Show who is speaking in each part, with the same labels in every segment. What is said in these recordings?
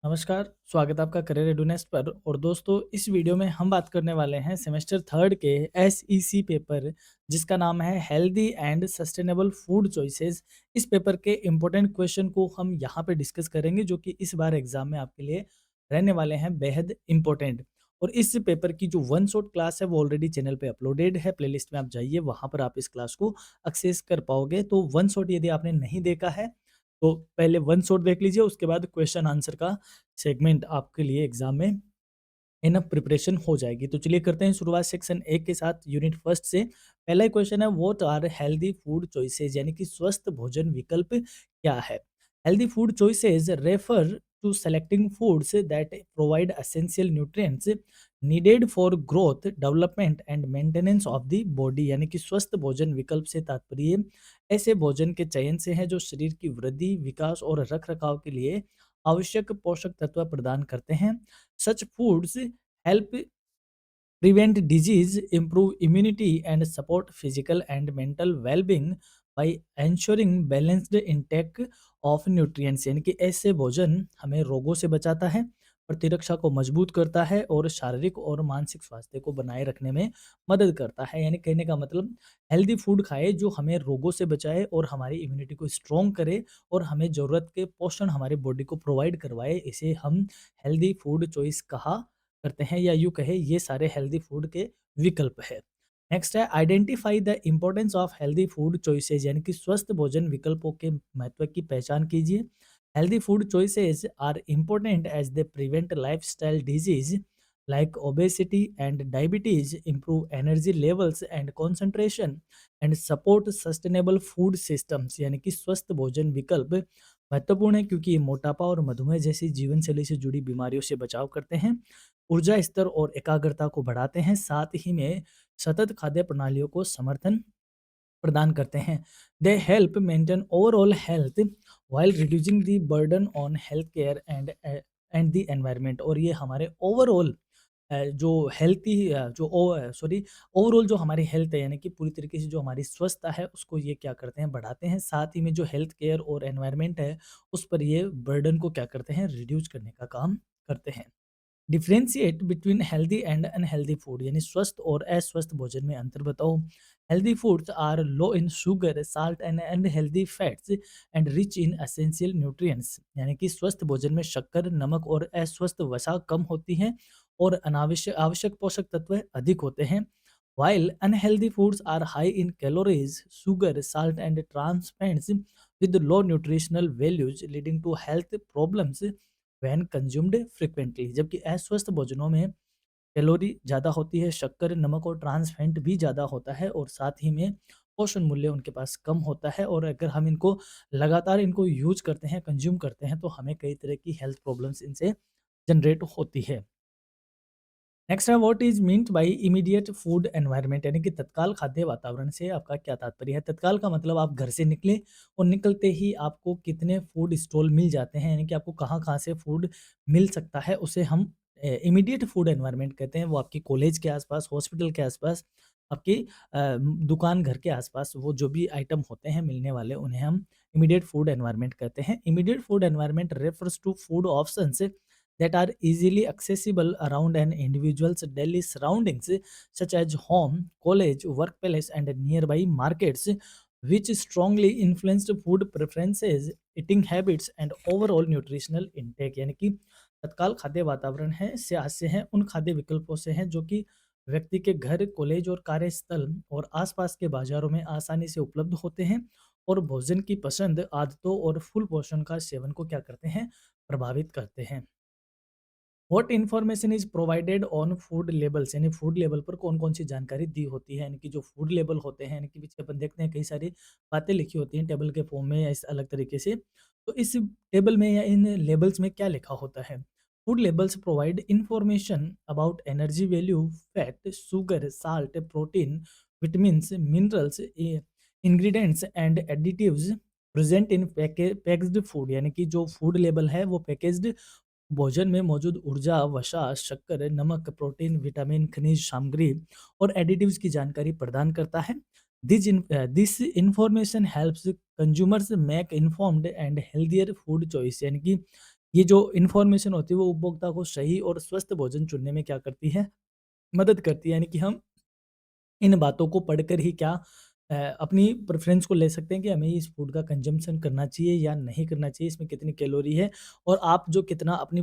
Speaker 1: नमस्कार, स्वागत है आपका करियर रेडीनेस पर। और दोस्तों, इस वीडियो में हम बात करने वाले हैं सेमेस्टर थर्ड के एसईसी पेपर, जिसका नाम है healthy and sustainable food choices. इस पेपर के इम्पोर्टेंट क्वेश्चन को हम यहाँ पे डिस्कस करेंगे, जो कि इस बार एग्जाम में आपके लिए रहने वाले हैं बेहद इम्पोर्टेंट। और इस पेपर की जो वन शॉट क्लास है वो ऑलरेडी चैनल पे अपलोडेड है, प्लेलिस्ट में आप जाइए, वहाँ पर आप इस क्लास को एक्सेस कर पाओगे। तो वन शॉट यदि आपने नहीं देखा है तो पहले वन शॉट देख लीजिए, उसके बाद क्वेश्चन आंसर का सेगमेंट आपके लिए एग्जाम में इनफ प्रिपरेशन हो जाएगी। तो चलिए करते हैं शुरुआत सेक्शन एक के साथ, यूनिट फर्स्ट से। पहला ही क्वेश्चन है, what are healthy food choices, यानी कि स्वस्थ भोजन विकल्प क्या है। Healthy food choices refer to selecting foods that provide essential nutrients needed for growth, development and maintenance of the body. यानी कि स्वस्थ भोजन विकल्प से तात्पर्य ऐसे भोजन के चयन से है जो शरीर की वृद्धि, विकास और रख रखाव के लिए आवश्यक पोषक तत्व प्रदान करते हैं। Such foods help prevent disease, improve immunity, and support physical and mental well-being by ensuring balanced intake of nutrients। यानी कि ऐसे भोजन हमें रोगों से बचाता है, प्रतिरक्षा को मजबूत करता है और शारीरिक और मानसिक स्वास्थ्य को बनाए रखने में मदद करता है। यानी कहने का मतलब, हेल्दी फूड खाए जो हमें रोगों से बचाए और हमारी इम्यूनिटी को स्ट्रॉन्ग करे और हमें ज़रूरत के पोषण हमारी बॉडी को प्रोवाइड करवाए। इसे हम हेल्दी फूड चॉइस कहा करते हैं, या यूँ कहें ये सारे हेल्दी फूड के विकल्प है। नेक्स्ट है, identify the importance of healthy food choices, यानी कि स्वस्थ भोजन विकल्पों के महत्व की पहचान कीजिए। Healthy food choices are important as they prevent lifestyle disease like obesity and diabetes, improve energy levels and concentration, and support sustainable food systems। यानी कि स्वस्थ भोजन विकल्प महत्वपूर्ण है क्योंकि ये मोटापा और मधुमेह जैसी जीवन शैली से जुड़ी बीमारियों से बचाव करते हैं, ऊर्जा स्तर और एकाग्रता को बढ़ाते हैं, साथ ही में सतत खाद्य प्रणालियों को समर्थन प्रदान करते हैं। They help maintain overall health while reducing the burden on health care and the environment. और ये हमारे ओवरऑल जो हेल्थी जो सॉरी ओवरऑल जो हमारी हेल्थ है, यानी कि पूरी तरीके से जो हमारी स्वस्थता है उसको ये क्या करते हैं, बढ़ाते हैं। साथ ही में जो हेल्थ केयर और एनवायरनमेंट है उस पर ये बर्डन को क्या करते हैं, रिड्यूस करने का काम करते हैं। Differentiate between healthy and unhealthy food, यानी स्वस्थ और अस्वस्थ भोजन में अंतर बताओ। Healthy foods are low in sugar, salt and unhealthy fats and rich in essential nutrients. यानी कि स्वस्थ भोजन में शक्कर, नमक और अस्वस्थ वसा कम होती है और अनावश्यक आवश्यक पोषक तत्व अधिक होते हैं। While unhealthy foods are high in calories, sugar, salt and trans fats with low nutritional values leading to health problems when consumed frequently। जबकि अस्वस्थ भोजनों में कैलोरी ज़्यादा होती है, शक्कर, नमक और ट्रांस फैट भी ज़्यादा होता है, और साथ ही में पोषण मूल्य उनके पास कम होता है। और अगर हम इनको लगातार इनको यूज करते हैं, कंज्यूम करते हैं, तो हमें कई तरह की हेल्थ प्रॉब्लम्स इनसे जनरेट होती है। नेक्स्ट है, what is meant by immediate food environment, यानी कि तत्काल खाद्य वातावरण से आपका क्या तात्पर्य है। तत्काल का मतलब आप घर से निकले और निकलते ही आपको कितने फूड स्टॉल मिल जाते हैं, यानी कि आपको कहाँ कहाँ से फूड मिल सकता है, उसे हम इमीडिएट फूड एनवायरनमेंट कहते हैं। वो आपकी कॉलेज के आसपास, हॉस्पिटल के आसपास, आपकी दुकान घर के आसपास वो जो भी आइटम होते हैं मिलने वाले, उन्हें हम इमीडिएट फूड एनवायरनमेंट कहते हैं। Immediate food environment refers to food options that are easily accessible around an individual's daily surroundings, such as home, college, workplace, and nearby markets, which strongly influence food preferences, eating habits, and overall nutritional intake। यानी कि तत्काल खाद्य वातावरण है से हैं उन खाद्य विकल्पों से हैं जो कि व्यक्ति के घर, कॉलेज और कार्यस्थल और आसपास के बाजारों में आसानी से उपलब्ध होते हैं, और भोजन की पसंद, आदतों और फुल पोषण का सेवन को क्या करते हैं, प्रभावित करते हैं। What information is provided on food labels, यानी फूड लेबल पर कौन कौन सी जानकारी दी होती है। यानी कि जो फूड लेबल होते हैं, यानी कि पीछे अपन देखते हैं कई सारी बातें लिखी होती हैं टेबल के फॉर्म में या इस अलग तरीके से। तो इस टेबल में या इन लेबल्स में क्या लिखा होता है। Food labels provide information about energy value, fat, sugar, salt, protein, vitamins, minerals, ingredients and additives present in packed food. यानी कि जो फूड लेबल है वो पैकेज्ड भोजन में मौजूद ऊर्जा, वसा, शक्कर, नमक, प्रोटीन, विटामिन, खनिज सामग्री और एडिटिव्स की जानकारी प्रदान करता है। This information helps consumers make informed and healthier food choice. यानी कि ये जो इन्फॉर्मेशन होती है वो उपभोक्ता को सही और स्वस्थ भोजन चुनने में क्या करती है? मदद करती है। यानी कि हम इन बातों को पढ़कर ही क्या अपनी प्रेफ़रेंस को ले सकते हैं कि हमें इस फूड का कंज़म्पशन करना चाहिए या नहीं करना चाहिए, इसमें कितनी कैलोरी है और आप जो कितना अपनी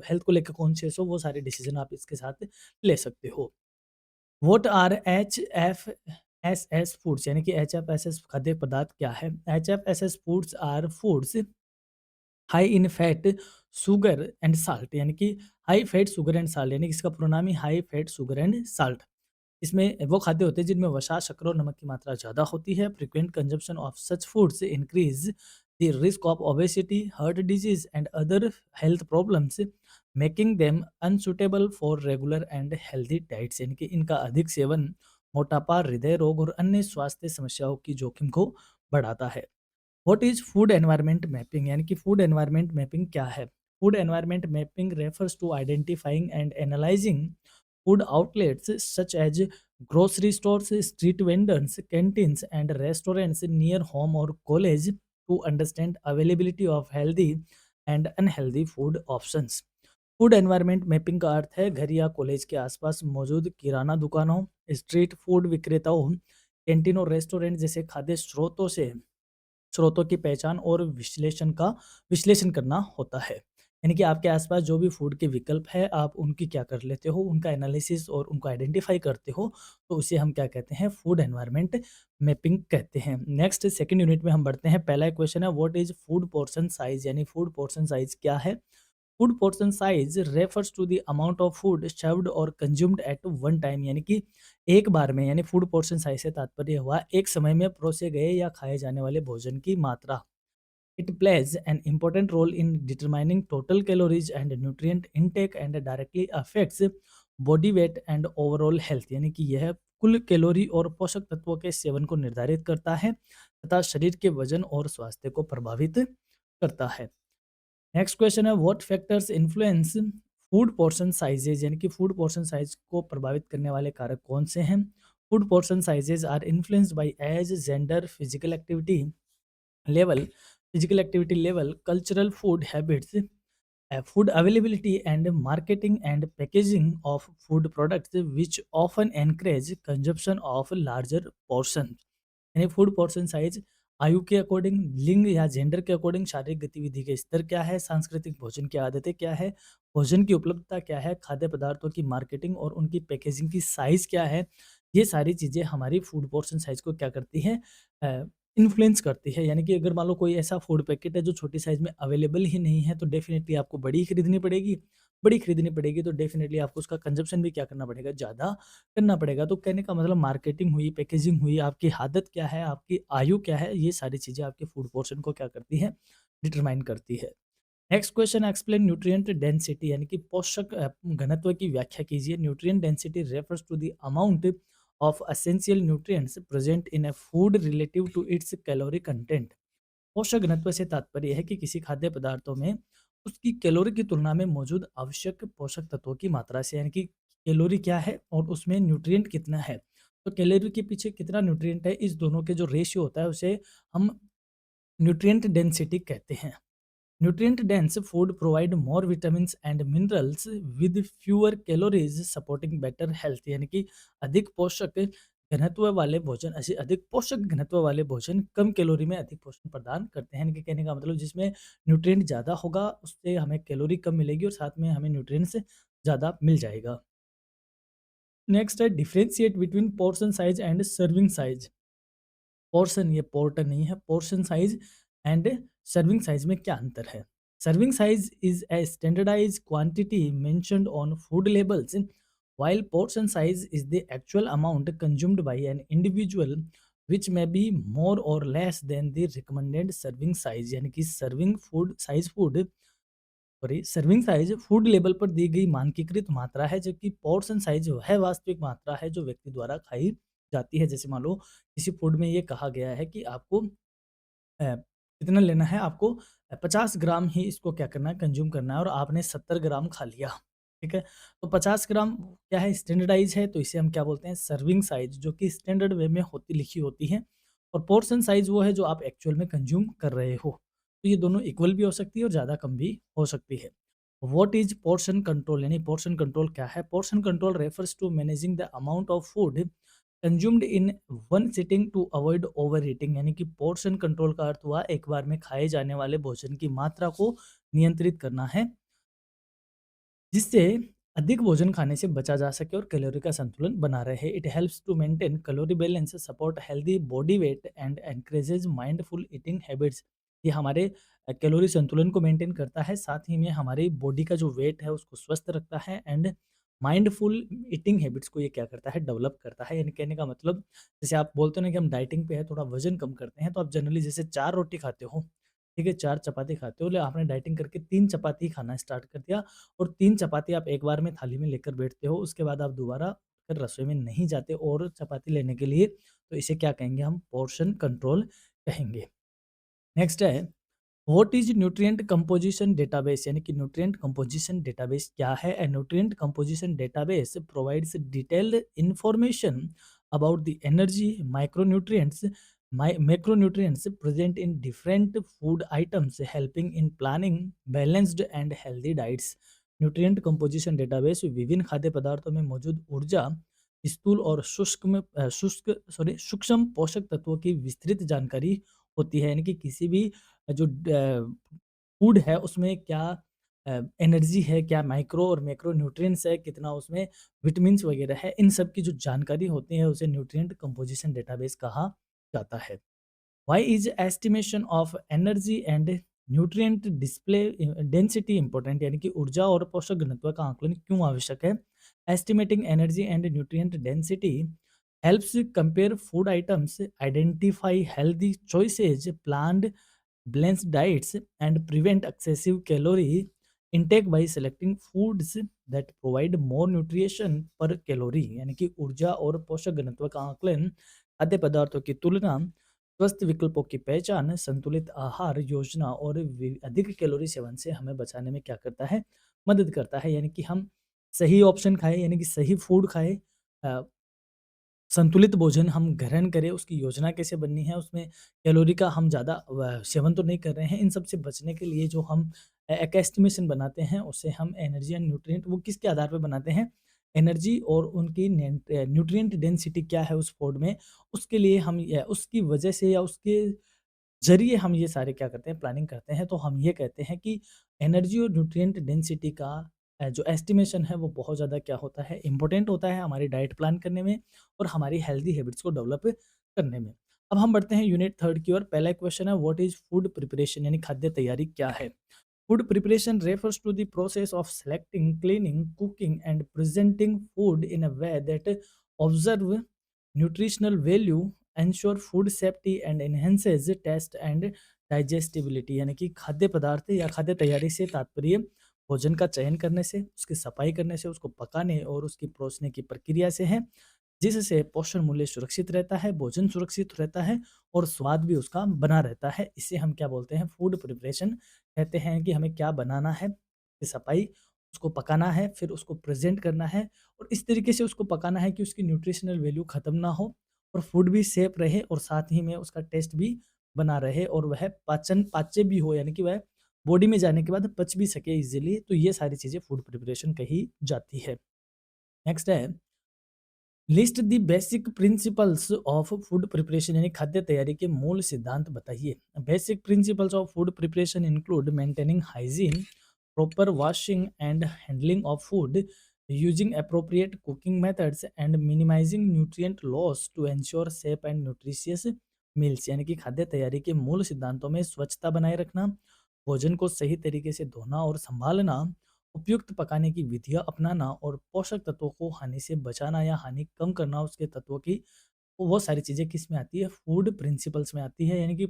Speaker 1: हेल्थ को लेकर कॉन्शियस हो, वो सारे डिसीज़न आप इसके साथ ले सकते हो। व्हाट आर एचएफएसएस फूड्स यानी कि एचएफएसएस खाद्य पदार्थ क्या है? HFSS foods are foods high in fat, sugar and salt यानी कि high fat, sugar and salt यानी कि इसका पूरा नाम ही high fat, sugar and salt. इसमें वो खाद्य होते हैं जिनमें वसा, शक्कर और नमक की मात्रा ज़्यादा होती है। Frequent consumption of such foods increase the risk of obesity, heart disease and other health problems, making them unsuitable for regular and healthy diets यानी कि इनका अधिक सेवन मोटापा, हृदय रोग और अन्य स्वास्थ्य समस्याओं की जोखिम को बढ़ाता है। What is food environment mapping यानी कि फूड एनवायरनमेंट मैपिंग क्या है? Food environment mapping refers to identifying and analysing food outlets such as grocery stores, street vendors, canteens, and restaurants near home or college to understand availability of healthy and unhealthy food options. Food environment mapping का अर्थ है घर या college के आसपास मौजूद किराना दुकानों, street food विक्रेताओं, canteen और रेस्टोरेंट जैसे खाद्य स्रोतों की पहचान और विश्लेषण करना होता है। यानी कि आपके आसपास जो भी फूड के विकल्प है, आप उनकी क्या कर लेते हो, उनका एनालिसिस और उनको आइडेंटिफाई करते हो, तो उसे हम क्या कहते हैं? फूड एनवायरनमेंट मैपिंग कहते हैं। नेक्स्ट सेकंड यूनिट में हम बढ़ते हैं। पहला क्वेश्चन है what is food portion size यानी फूड पोर्शन साइज़ क्या है? Food portion size refers to the amount of food served और कंज्यूम्ड एट वन टाइम यानी कि एक बार में, यानी फूड पोर्शन साइज से तात्पर्य हुआ एक समय में परोसे गए या खाए जाने वाले भोजन की मात्रा। It plays an important role in determining total calories and nutrient intake and directly affects body weight and overall health यानी कि यह कुल कैलोरी और पोषक तत्वों के सेवन को निर्धारित करता है तथा शरीर के वजन और स्वास्थ्य को प्रभावित करता है। नेक्स्ट क्वेश्चन है what factors influence food portion sizes यानी कि फूड पोर्शन साइज को प्रभावित करने वाले कारक कौन से हैं? Food portion sizes are influenced by age, gender, physical activity level, cultural food habits, food availability and marketing and packaging of food products which often encourage consumption of larger portions। यानी food portion size आयु के according, लिंग या gender के according, शारीरिक गतिविधि के स्तर क्या है, सांस्कृतिक भोजन की आदतें क्या है, भोजन की उपलब्धता क्या है, खाद्य पदार्थों की मार्केटिंग और उनकी पैकेजिंग की साइज क्या है, ये सारी चीज़ें हमारी फूड पोर्शन साइज को क्या करती है? इन्फ्लुएंस करती है। यानी कि अगर मान लो कोई ऐसा फूड पैकेट है जो छोटी साइज में अवेलेबल ही नहीं है, तो डेफिनेटली आपको बड़ी ही खरीदनी पड़ेगी। बड़ी खरीदनी पड़ेगी तो डेफिनेटली आपको उसका कंजप्शन भी क्या करना पड़ेगा? ज़्यादा करना पड़ेगा। तो कहने का मतलब मार्केटिंग हुई, पैकेजिंग हुई, आपकी आदत क्या है, आपकी आयु क्या है, ये सारी चीज़ें आपके फूड पोर्शन को क्या करती है? डिटरमाइन करती है। Next question explain nutrient density यानी कि पोषक घनत्व की व्याख्या कीजिए। Nutrient density refers to the amount of essential nutrients present in a food relative to its calorie content. पोषक घनत्व से तात्पर्य है कि किसी खाद्य पदार्थों में उसकी कैलोरी की तुलना में मौजूद आवश्यक पोषक तत्वों की मात्रा से, यानी कि कैलोरी क्या है और उसमें न्यूट्रिएंट कितना है। तो कैलोरी के पीछे कितना न्यूट्रिएंट है, इस दोनों के जो रेशियो होता है उसे हम न्यूट्रिएंट डेंसिटी कहते हैं। Nutrient dense food provide more vitamins and minerals with fewer calories supporting better health यानी कि अधिक पोषक घनत्व वाले भोजन कम कैलोरी में अधिक पोषण प्रदान करते हैं। यानी कि कहने का मतलब जिसमें न्यूट्रिएंट ज़्यादा होगा उससे हमें कैलोरी कम मिलेगी और साथ में हमें न्यूट्रिएंट्स ज़्यादा मिल जाएगा। नेक्स्ट है differentiate between portion size and serving size. Portion, ये पोर्टर नहीं है, portion size and serving size में क्या अंतर है? Serving size is a standardised quantity mentioned on food labels, while portion size is the actual amount consumed by an individual which may be more or less than the recommended serving size। यानी कि serving size food label पर दी गई मानकीकृत मात्रा है, जबकि portion size है वास्तविक मात्रा है जो व्यक्ति द्वारा खाई जाती है। जैसे मान लो किसी फूड में ये कहा गया है कि आपको कितना लेना है, आपको 50 ग्राम ही इसको क्या करना है, कंज्यूम करना है और आपने 70 ग्राम खा लिया, ठीक है? तो 50 ग्राम क्या है, स्टैंडर्डाइज़ है, तो इसे हम क्या बोलते हैं? सर्विंग साइज़, जो कि स्टैंडर्ड वे में होती लिखी होती है। और पोर्शन साइज़ वो है जो आप एक्चुअल में कंज्यूम कर रहे हो। तो ये दोनों इक्वल भी हो सकती है और ज़्यादा कम भी हो सकती है। व्हाट इज़ पोर्शन कंट्रोल, यानी पोर्शन कंट्रोल क्या है? Portion control refers to managing the amount of food consumed in one sitting to avoid overeating, यानी कि पोर्शन कंट्रोल का अर्थ हुआ एक बार में खाए जाने वाले भोजन की मात्रा को नियंत्रित करना है, जिससे अधिक भोजन खाने से बचा जा सके और कैलोरी का संतुलन बना रहे। It helps to maintain calorie balance, support healthy body weight and encourages mindful eating habits. ये हमारे कैलोरी संतुलन को मेंटेन करता है, साथ ही में हमारी बॉडी का जो वेट है उसको स्वस्थ रखता है एंड माइंडफुल ईटिंग हैबिट्स को ये क्या करता है, डेवलप करता है। यानी कहने का मतलब, जैसे आप बोलते हो ना कि हम डाइटिंग पे है, थोड़ा वजन कम करते हैं, तो आप जनरली जैसे 4 रोटी खाते हो, ठीक है, 4 चपाती खाते हो, ले आपने डाइटिंग करके 3 चपाती खाना स्टार्ट कर दिया और 3 चपाती आप एक बार में थाली में लेकर बैठते हो, उसके बाद आप दोबारा फिर रसोई में नहीं जाते और चपाती लेने के लिए, तो इसे क्या कहेंगे हम? पोर्शन कंट्रोल कहेंगे। नेक्स्ट है, what is nutrient composition database, यानी कि न्यूट्रिएंट कंपोजिशन डेटाबेस क्या है? ए nutrient composition database provides detailed information about the energy, micronutrients, macronutrients present in different food items, helping in planning balanced and healthy diets. Nutrient composition database विभिन्न खाद्य पदार्थों में मौजूद ऊर्जा, स्थूल और सूक्ष्म पोषक तत्वों की विस्तृत जानकारी होती है। यानी कि किसी भी जो फूड है उसमें क्या एनर्जी है, क्या माइक्रो और मैक्रो न्यूट्रिएंट्स है, कितना उसमें विटामिन्स वगैरह है, इन सब की जो जानकारी होती है उसे न्यूट्रिएंट कंपोजिशन डेटाबेस कहा जाता है। Why is estimation of energy and nutrient display density important, यानी कि ऊर्जा और पोषक घनत्व का आकलन क्यों आवश्यक है? Estimating energy and nutrient density helps compare food items, identify healthy choices, planned balanced diets, and prevent excessive calorie intake by selecting foods that provide more nutrition per calorie। यानी कि ऊर्जा और पोषक घनत्व का आकलन, खाद्य पदार्थों की तुलना, स्वस्थ विकल्पों की पहचान, संतुलित आहार योजना और अधिक कैलोरी सेवन से हमें बचाने में क्या करता है? मदद करता है। यानी कि हम सही ऑप्शन खाएं, यानी कि सही फूड खाएं, संतुलित भोजन हम ग्रहण करें, उसकी योजना कैसे बननी है, उसमें कैलोरी का हम ज़्यादा सेवन तो नहीं कर रहे हैं। इन सब से बचने के लिए जो हम एक एस्टिमेशन बनाते हैं, उससे हम एनर्जी एंड न्यूट्रिएंट वो किसके आधार पे बनाते हैं? एनर्जी और उनकी न्यूट्रिएंट डेंसिटी क्या है उस फूड में, उसके लिए हम उसकी वजह से या उसके ज़रिए हम ये सारे क्या करते हैं, प्लानिंग करते हैं। तो हम ये कहते हैं कि एनर्जी और न्यूट्रिएंट डेंसिटी का जो एस्टिमेशन है वो बहुत ज़्यादा क्या होता है, इम्पोर्टेंट होता है हमारी डाइट प्लान करने में और हमारी हेल्दी हैबिट्स को डेवलप करने में। अब हम बढ़ते हैं यूनिट 3 की ओर। पहला क्वेश्चन है, व्हाट इज़ फूड प्रिपरेशन, यानी खाद्य तैयारी क्या है? Food preparation refers to the process of selecting, cleaning, cooking and presenting food in a way that observe nutritional value, ensure food safety and enhances taste and digestibility. यानी कि खाद्य पदार्थ या खाद्य तैयारी से तात्पर्य भोजन का चयन करने से, उसकी सफाई करने से, उसको पकाने और उसकी परोसने की प्रक्रिया से है, जिससे पोषण मूल्य सुरक्षित रहता है, भोजन सुरक्षित रहता है और स्वाद भी उसका बना रहता है। इसे हम क्या बोलते हैं? फूड प्रिपरेशन कहते हैं। कि हमें क्या बनाना है, उसकी सफाई, उसको पकाना है, फिर उसको प्रेजेंट करना है और इस तरीके से उसको पकाना है कि उसकी न्यूट्रिशनल वैल्यू खत्म ना हो और फूड भी सेफ रहे और साथ ही में उसका टेस्ट भी बना रहे और वह पाच्य भी हो, यानी कि वह बॉडी में जाने के बाद पच भी सके इजीली। तो ये सारी चीज़ें फूड प्रिपरेशन कही जाती है। नेक्स्ट है, list the basic principles of food preparation, यानी खाद्य तैयारी के मूल सिद्धांत बताइए। Basic principles of food preparation include maintaining hygiene, proper washing and handling of food, using appropriate cooking methods and minimizing nutrient loss to ensure safe and nutritious meals। यानी कि खाद्य तैयारी के मूल सिद्धांतों में स्वच्छता बनाए रखना, भोजन को सही तरीके से धोना और संभालना, उपयुक्त पकाने की विधियां अपनाना और पोषक तत्वों को हानि से बचाना या हानि कम करना उसके तत्वों की, वो सारी चीज़ें किस में आती है? फूड प्रिंसिपल्स में आती है। यानी कि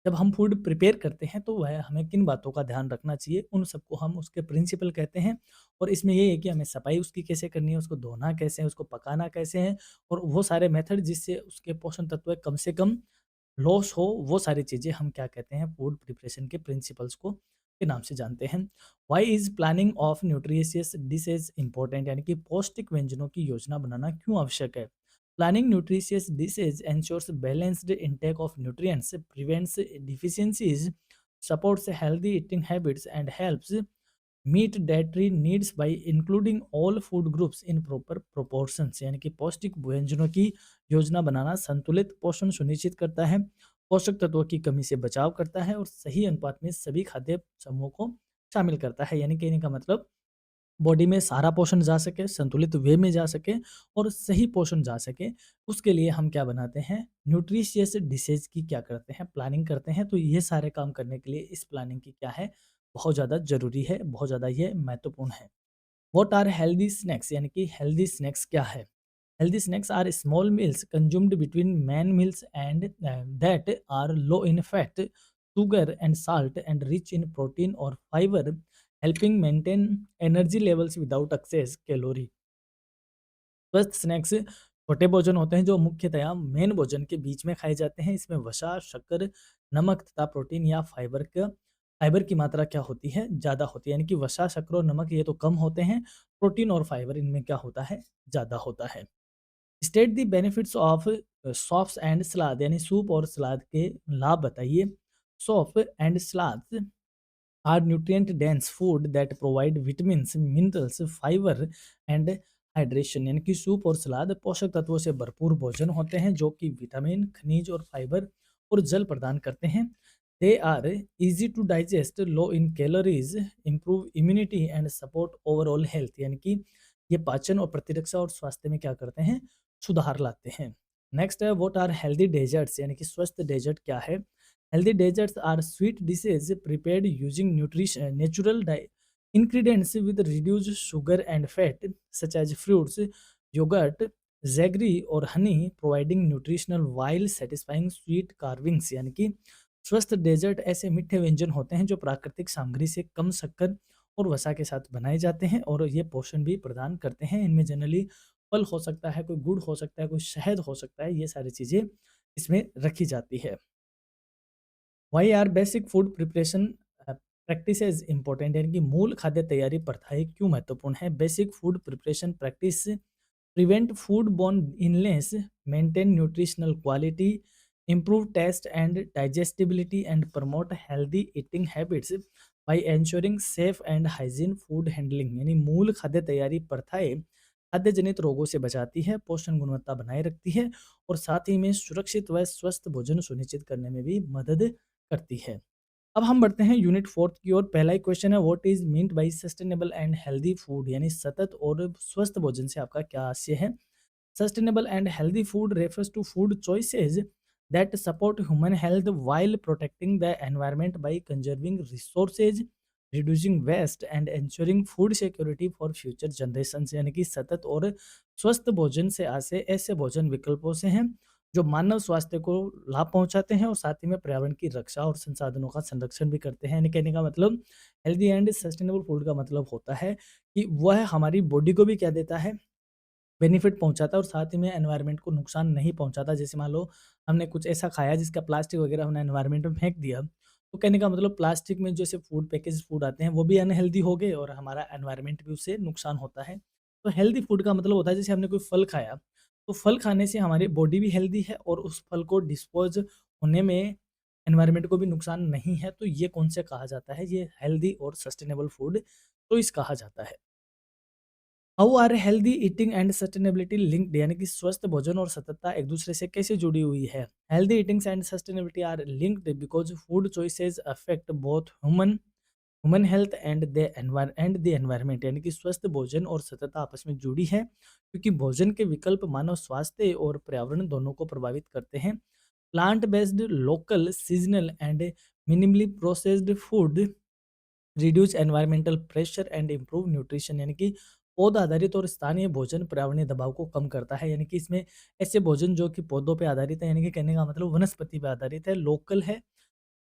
Speaker 1: जब हम फूड प्रिपेयर करते हैं तो वह हमें किन बातों का ध्यान रखना चाहिए, उन सबको हम उसके प्रिंसिपल कहते हैं। और इसमें ये है कि हमें सफाई उसकी कैसे करनी है, उसको धोना कैसे है, उसको पकाना कैसे है और वो सारे मेथड जिससे उसके पोषण तत्व कम से कम लॉस हो, वो सारी चीज़ें हम क्या कहते हैं? फूड प्रिपरेशन के प्रिंसिपल्स को के नाम से जानते हैं। Why is planning of nutritious dishes important, यानी कि पौष्टिक व्यंजनों की योजना बनाना क्यों आवश्यक है? Planning nutritious dishes ensures balanced intake of nutrients, prevents deficiencies supports healthy eating habits and helps meet dietary needs by including all food groups in proper proportions। यानी कि पौष्टिक व्यंजनों की योजना बनाना संतुलित पोषण सुनिश्चित करता है, पोषक तत्वों की कमी से बचाव करता है और सही अनुपात में सभी खाद्य समूहों को शामिल करता है। यानी कहने का मतलब बॉडी में सारा पोषण जा सके, संतुलित वे में जा सके और सही पोषण जा सके, उसके लिए हम क्या बनाते हैं, न्यूट्रिशियस डिशेज़ की क्या करते हैं, प्लानिंग करते हैं। तो ये सारे काम करने के लिए इस प्लानिंग की क्या है, बहुत ज़्यादा ज़रूरी है, बहुत ज़्यादा ये महत्वपूर्ण है। व्हाट आर हेल्दी स्नैक्स, यानी कि हेल्दी स्नैक्स क्या है? Healthy snacks are small meals consumed between main meals and that are low in fat, sugar and salt and rich in protein or fiber, helping maintain energy levels without excess calorie। स्वस्थ snacks छोटे भोजन होते हैं जो मुख्यतया main भोजन के बीच में खाए जाते हैं। इसमें वसा, शक्कर, नमक तथा प्रोटीन या फाइबर की मात्रा क्या होती है, ज़्यादा होती है। यानी कि वसा, शक्कर और नमक ये तो कम होते हैं, प्रोटीन और फाइबर इनमें क्या होता है, ज़्यादा होता है। State the benefits of soups and salad, यानी सूप और सलाद के लाभ बताइए। Soup and salad are nutrient dense food that provide vitamins, minerals, fiber and hydration. यानी कि सूप और सलाद पोषक तत्वों से भरपूर भोजन होते हैं जो कि विटामिन, खनिज और फाइबर और जल प्रदान करते हैं। They are easy to digest, low in calories, improve immunity and support overall health. यानी कि ये पाचन और प्रतिरक्षा और स्वास्थ्य में क्या करते हैं, सुधार लाते हैं। नेक्स्ट है व्हाट आर हेल्दी डेजर्ट्स, यानी कि स्वस्थ डेजर्ट क्या है। Healthy desserts are sweet dishes prepared using natural ingredients with reduced sugar and fat, such as fruits, yogurt, jaggery or honey, providing nutritional while satisfying sweet carvings। यानी कि स्वस्थ desert ऐसे मीठे व्यंजन होते हैं जो प्राकृतिक सामग्री से कम शक्कर और वसा के साथ बनाए जाते हैं और ये पोषण भी प्रदान करते हैं। इनमें जनरली फल हो सकता है, कोई गुड़ हो सकता है, कोई शहद हो सकता है, ये सारी चीज़ें इसमें रखी जाती है। Why are basic food preparation practices important, यानी कि मूल खाद्य तैयारी प्रथाएं क्यों महत्वपूर्ण है। Basic food preparation practice prevent food borne illness, maintain nutritional quality, improve taste and digestibility and promote healthy eating habits by ensuring safe and hygiene food handling। यानी मूल खाद्य तैयारी प्रथाएं खाद्य जनित रोगों से बचाती है, पोषण गुणवत्ता बनाए रखती है और साथ ही में सुरक्षित व स्वस्थ भोजन सुनिश्चित करने में भी मदद करती है। अब हम बढ़ते हैं यूनिट 4 की ओर। पहला ही क्वेश्चन है what is meant by sustainable and healthy food, यानी सतत और स्वस्थ भोजन से आपका क्या आशय है। Sustainable and healthy food refers to food choices that support human health while protecting the environment by conserving resources, reducing waste and ensuring food security for future generations। यानी कि सतत और स्वस्थ भोजन से आशय ऐसे भोजन विकल्पों से हैं जो मानव स्वास्थ्य को लाभ पहुंचाते हैं और साथ ही में पर्यावरण की रक्षा और संसाधनों का संरक्षण भी करते हैं। यानी कहने का मतलब हेल्दी एंड सस्टेनेबल फूड का मतलब होता है कि वह हमारी बॉडी को भी क्या देता है, बेनिफिट पहुंचाता है और साथ ही में एनवायरनमेंट को नुकसान नहीं पहुंचाता। जैसे मान लो हमने कुछ ऐसा खाया जिसका प्लास्टिक वगैरह हमने एनवायरनमेंट में फेंक दिया, तो कहने का मतलब प्लास्टिक में जैसे फूड पैकेज फूड आते हैं वो भी अनहेल्दी हो गए और हमारा एनवायरनमेंट भी उससे नुकसान होता है। तो हेल्दी फूड का मतलब होता है जैसे हमने कोई फल खाया, तो फल खाने से हमारी बॉडी भी हेल्दी है और उस फल को डिस्पोज होने में एनवायरनमेंट को भी नुकसान नहीं है। तो ये कौन से कहा जाता है, ये हेल्दी और सस्टेनेबल फूड चॉइस कहा जाता है। How are healthy eating and sustainability linked, यानी कि स्वस्थ भोजन और सततता एक दूसरे से कैसे जुड़ी हुई है। Healthy eatings and sustainability are linked because food choices affect both human health and the environment. यानी कि स्वस्थ भोजन और सततता आपस में जुड़ी है क्योंकि भोजन के विकल्प मानव स्वास्थ्य और पर्यावरण दोनों को प्रभावित करते हैं। Plant based, local, seasonal and minimally processed food reduce environmental pressure and improve nutrition. यानी कि पौधा आधारित और स्थानीय भोजन पर्यावरणीय दबाव को कम करता है। यानी कि इसमें ऐसे भोजन जो कि पौधों पे आधारित है, यानी कि कहने का मतलब वनस्पति पे आधारित है, लोकल है,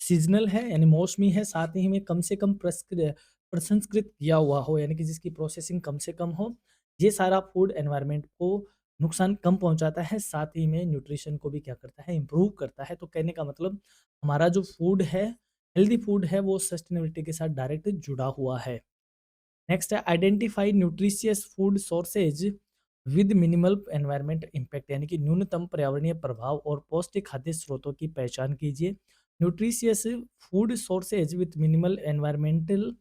Speaker 1: सीजनल है यानी मौसमी है, साथ ही में कम से कम प्रसंस्कृत किया हुआ हो, यानी कि जिसकी प्रोसेसिंग कम से कम हो। ये सारा फूड एनवायरनमेंट को नुकसान कम पहुंचाता है, साथ ही में न्यूट्रिशन को भी क्या करता है, इम्प्रूव करता है। तो कहने का मतलब हमारा जो फूड है, हेल्दी फूड है, वो सस्टेनेबिलिटी के साथ डायरेक्ट जुड़ा हुआ है। नेक्स्ट है identify nutritious food sources with minimal environment impact, यानी कि न्यूनतम पर्यावरणीय प्रभाव और पौष्टिक खाद्य स्रोतों की पहचान कीजिए। Nutritious food sources with minimal environmental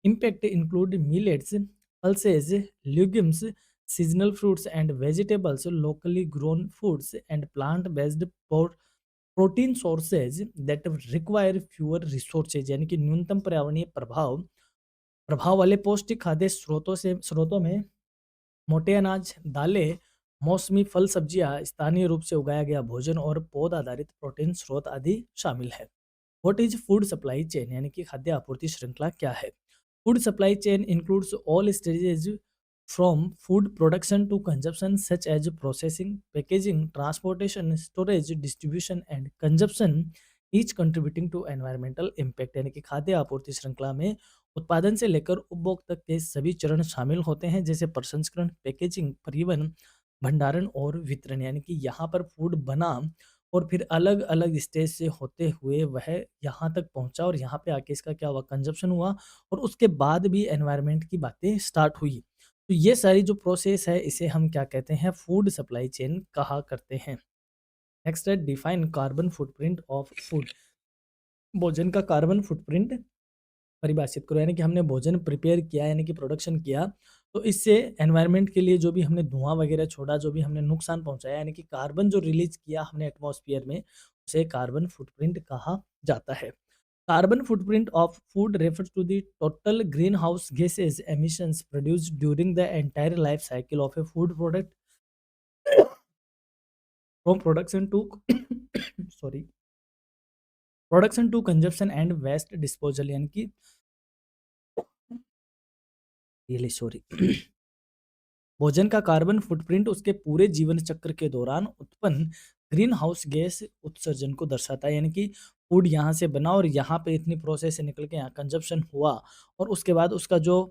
Speaker 1: impact include millets, pulses, legumes, seasonal fruits and vegetables, locally grown foods, and plant-based protein sources that require fewer resources। यानी कि न्यूनतम पर्यावरणीय प्रभाव प्रभाव वाले पौष्टिक खाद्य स्रोतों में मोटे अनाज, दालें, मौसमी फल सब्जियां, स्थानीय रूप से उगाया गया भोजन और पौध आधारित प्रोटीन स्रोत आदि शामिल है। What is food supply chain, यानी कि खाद्य आपूर्ति श्रृंखला क्या है? Food supply chain includes all stages from food production to consumption such as processing, packaging, transportation, storage, distribution and consumption, each contributing to environmental impact. यानी कि खाद्य आपूर्ति श्रृंखला में उत्पादन से लेकर उपभोग तक के सभी चरण शामिल होते हैं, जैसे प्रसंस्करण, पैकेजिंग, परिवहन, भंडारण और वितरण। यानी कि यहाँ पर फूड बना और फिर अलग अलग स्टेज से होते हुए वह यहाँ तक पहुँचा और यहाँ पे आके इसका क्या हुआ, कंजप्शन हुआ और उसके बाद भी एनवायरनमेंट की बातें स्टार्ट हुई। तो ये सारी जो प्रोसेस है इसे हम क्या कहते हैं, फूड सप्लाई चेन कहा करते हैं। नेक्स्ट है define carbon footprint of food. भोजन का कार्बन फुटप्रिंट परिभाषित करो। यानी कि हमने भोजन प्रिपेयर किया, यानी कि प्रोडक्शन किया, तो इससे एनवायरनमेंट के लिए जो भी हमने धुआं वगैरह छोड़ा, जो भी हमने नुकसान पहुंचाया, यानी कि कार्बन जो रिलीज किया हमने एटमॉस्फेयर में, उसे कार्बन फुटप्रिंट कहा जाता है। Carbon footprint of food refers to the total green house gases emissions produced during the entire life cycle of a food product from production to sorry production to consumption and waste disposal. यानी कि really sorry भोजन का carbon footprint उसके पूरे जीवन चक्र के दौरान उत्पन्न ग्रीन हाउस गैस उत्सर्जन को दर्शाता है। यानी कि फूड यहाँ से बना और यहाँ पे इतनी प्रोसेस से निकल के यहाँ कंजप्शन हुआ और उसके बाद उसका जो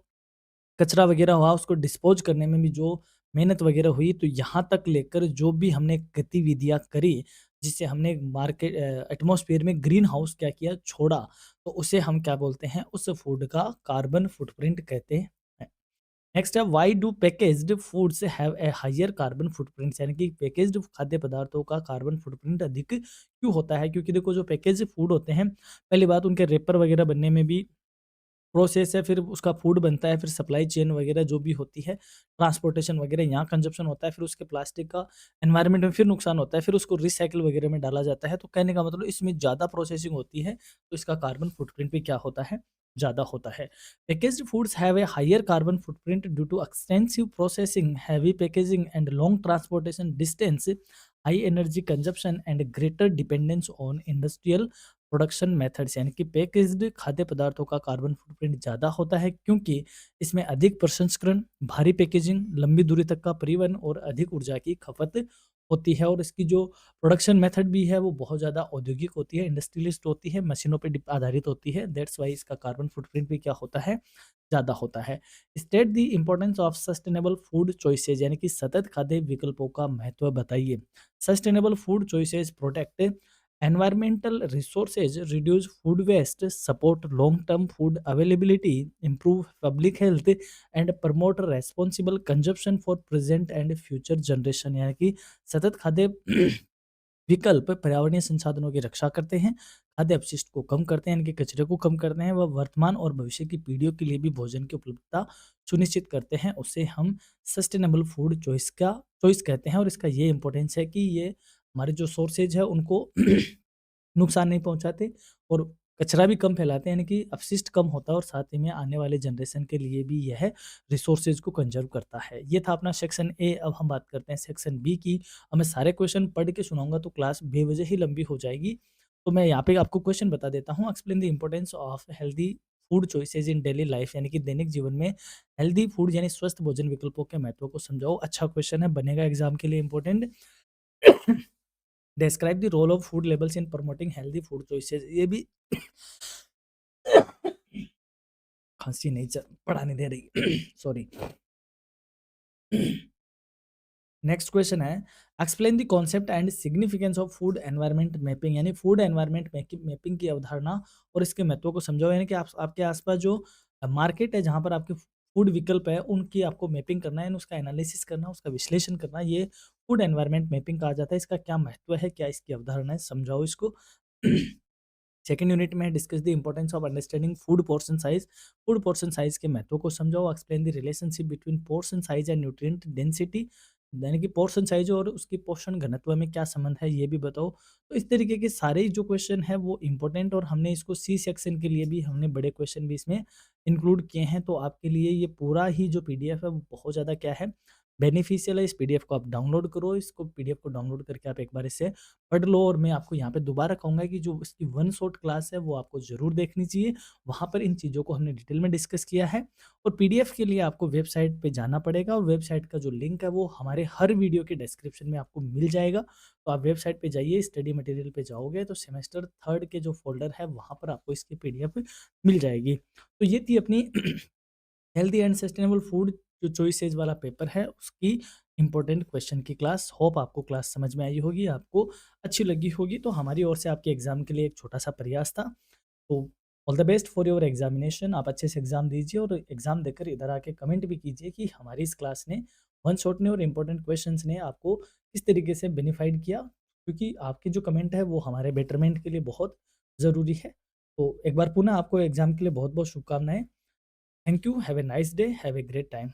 Speaker 1: कचरा वगैरह हुआ उसको डिस्पोज करने में भी जो मेहनत वगैरह हुई, तो यहाँ तक लेकर जो भी हमने गतिविधियाँ करी जिससे हमने मार्केट एटमॉस्फेयर में ग्रीन हाउस क्या किया, छोड़ा, तो उसे हम क्या बोलते हैं, उस फूड का कार्बन फुटप्रिंट कहते हैं। नेक्स्ट है why do packaged foods have a higher carbon footprint. यानी कि पैकेज्ड खाद्य पदार्थों का कार्बन फुटप्रिंट अधिक क्यों होता है? क्योंकि देखो जो पैकेज फूड होते हैं, पहली बात उनके रेपर वगैरह बनने में भी प्रोसेस है, फिर उसका फूड बनता है, फिर सप्लाई चेन वगैरह जो भी होती है, ट्रांसपोर्टेशन वगैरह, यहाँ कंजप्शन होता है, फिर उसके प्लास्टिक का एनवायरनमेंट में फिर नुकसान होता है, फिर उसको रिसाइकिल वगैरह में डाला जाता है। तो कहने का मतलब इसमें ज़्यादा प्रोसेसिंग होती है, तो इसका कार्बन फुटप्रिंट भी क्या होता है, ज़्यादा होता है। Packaged foods have a higher carbon footprint due to extensive processing, heavy packaging and long transportation distance, high energy consumption and greater dependence on industrial production methods. यानी कि पैकेज्ड खाद्य पदार्थों का कार्बन फुटप्रिंट ज़्यादा होता है क्योंकि इसमें अधिक प्रसंस्करण, भारी पैकेजिंग, लंबी दूरी तक का परिवहन और अधिक ऊर्जा की खपत होती है और इसकी जो प्रोडक्शन मेथड भी है वो बहुत ज़्यादा औद्योगिक होती है, इंडस्ट्रियलिस्ट होती है, मशीनों पे आधारित होती है। दैट्स वाई इसका कार्बन फुटप्रिंट भी क्या होता है, ज़्यादा होता है। State the importance of sustainable food choices. यानी कि सतत खाद्य विकल्पों का महत्व बताइए। Sustainable food choices protect environmental resources, reduce food waste, support long-term food availability, improve public health and promote responsible consumption for present and future generation। यानी कि सतत खाद्य विकल्प पर्यावरणीय संसाधनों की रक्षा करते हैं, खाद्य अपशिष्ट को कम करते हैं, इनके कचरे को कम करते हैं, वह वर्तमान और भविष्य की पीढ़ियों के लिए भी भोजन की उपलब्धता सुनिश्चित करते हैं। उसे हम सस्टेनेबल फूड चॉइस कहते हैं और इसका ये इंपॉर्टेंस है कि ये हमारे जो सोर्सेज है उनको नुकसान नहीं पहुंचाते और कचरा भी कम फैलाते हैं, यानी कि अपशिष्ट कम होता है और साथ ही में आने वाले जनरेशन के लिए भी यह रिसोर्सेज को कंजर्व करता है। ये था अपना सेक्शन ए। अब हम बात करते हैं सेक्शन बी की। अब मैं सारे क्वेश्चन पढ़ के सुनाऊंगा तो क्लास बेवजह ही लंबी हो जाएगी, तो मैं यहाँ पे आपको क्वेश्चन बता देता हूँ। Explain the importance of healthy food choices in daily life. यानी कि दैनिक जीवन में हेल्दी फूड यानी स्वस्थ भोजन विकल्पों के महत्व को समझाओ। अच्छा क्वेश्चन है, बनेगा एग्जाम के लिए important. Describe the role of food labels in promoting healthy food choices. ये भी खांसी नहीं पढ़ा नहीं दे रही सॉरी। नेक्स्ट क्वेश्चन है explain the concept and significance of food environment mapping. यानी फूड एनवायरनमेंट मैपिंग की अवधारणा और इसके महत्व को समझाओ। यानी कि आप आपके आसपास जो मार्केट है जहाँ पर आपके फूड विकल्प है उनकी आपको मैपिंग करना है, उसका एनालिसिस करना, उसका विश्लेषण करना, ये फूड एनवायरनमेंट मैपिंग कहा जाता है। इसका क्या महत्व है, क्या इसकी अवधारणा है, समझाओ इसको सेकंड यूनिट में discuss the importance of understanding food portion size. Food portion size के महत्व को समझाओ। Explain the relationship between portion size and nutrient density, यानी कि पोर्शन साइज और उसकी पोषण घनत्व में क्या संबंध है, ये भी बताओ। तो इस तरीके के सारे जो क्वेश्चन है वो इंपॉर्टेंट, और हमने इसको सी सेक्शन के लिए भी हमने बड़े क्वेश्चन भी इसमें इंक्लूड किए हैं। तो आपके लिए ये पूरा ही जो पीडीएफ है वो बहुत ज़्यादा क्या है, बेनिफिशियल है। इस पीडीएफ को आप डाउनलोड करो, इसको पीडीएफ को डाउनलोड करके आप एक बार इसे पढ़ लो, और मैं आपको यहाँ पे दोबारा कहूँगा कि जो इसकी वन शॉट क्लास है वो आपको ज़रूर देखनी चाहिए। वहाँ पर इन चीज़ों को हमने डिटेल में डिस्कस किया है, और पीडीएफ के लिए आपको वेबसाइट पे जाना पड़ेगा, और वेबसाइट का जो लिंक है वो हमारे हर वीडियो के डिस्क्रिप्शन में आपको मिल जाएगा। तो आप वेबसाइट पे जाइए, स्टडी मटेरियल पे जाओगे तो सेमेस्टर थर्ड के जो फ़ोल्डर है वहाँ पर आपको इसकी पीडीएफ मिल जाएगी। तो ये थी अपनी हेल्दी एंड सस्टेनेबल फूड जो चॉइसेस वाला पेपर है उसकी इंपॉर्टेंट क्वेश्चन की क्लास। होप आपको क्लास समझ में आई होगी, आपको अच्छी लगी होगी। तो हमारी ओर से आपके एग्जाम के लिए एक छोटा सा प्रयास था। तो all the best for your examination. आप अच्छे से एग्जाम दीजिए, और एग्जाम देकर इधर आके कमेंट भी कीजिए कि हमारी इस क्लास ने, वन शॉट ने और इम्पोर्टेंट क्वेश्चंस ने आपको किस तरीके से बेनिफाइड किया, क्योंकि आपके जो कमेंट है वो हमारे बेटरमेंट के लिए बहुत ज़रूरी है। तो एक बार पुनः आपको एग्जाम के लिए बहुत बहुत शुभकामनाएं। Thank you. Have a nice day. Have a great time.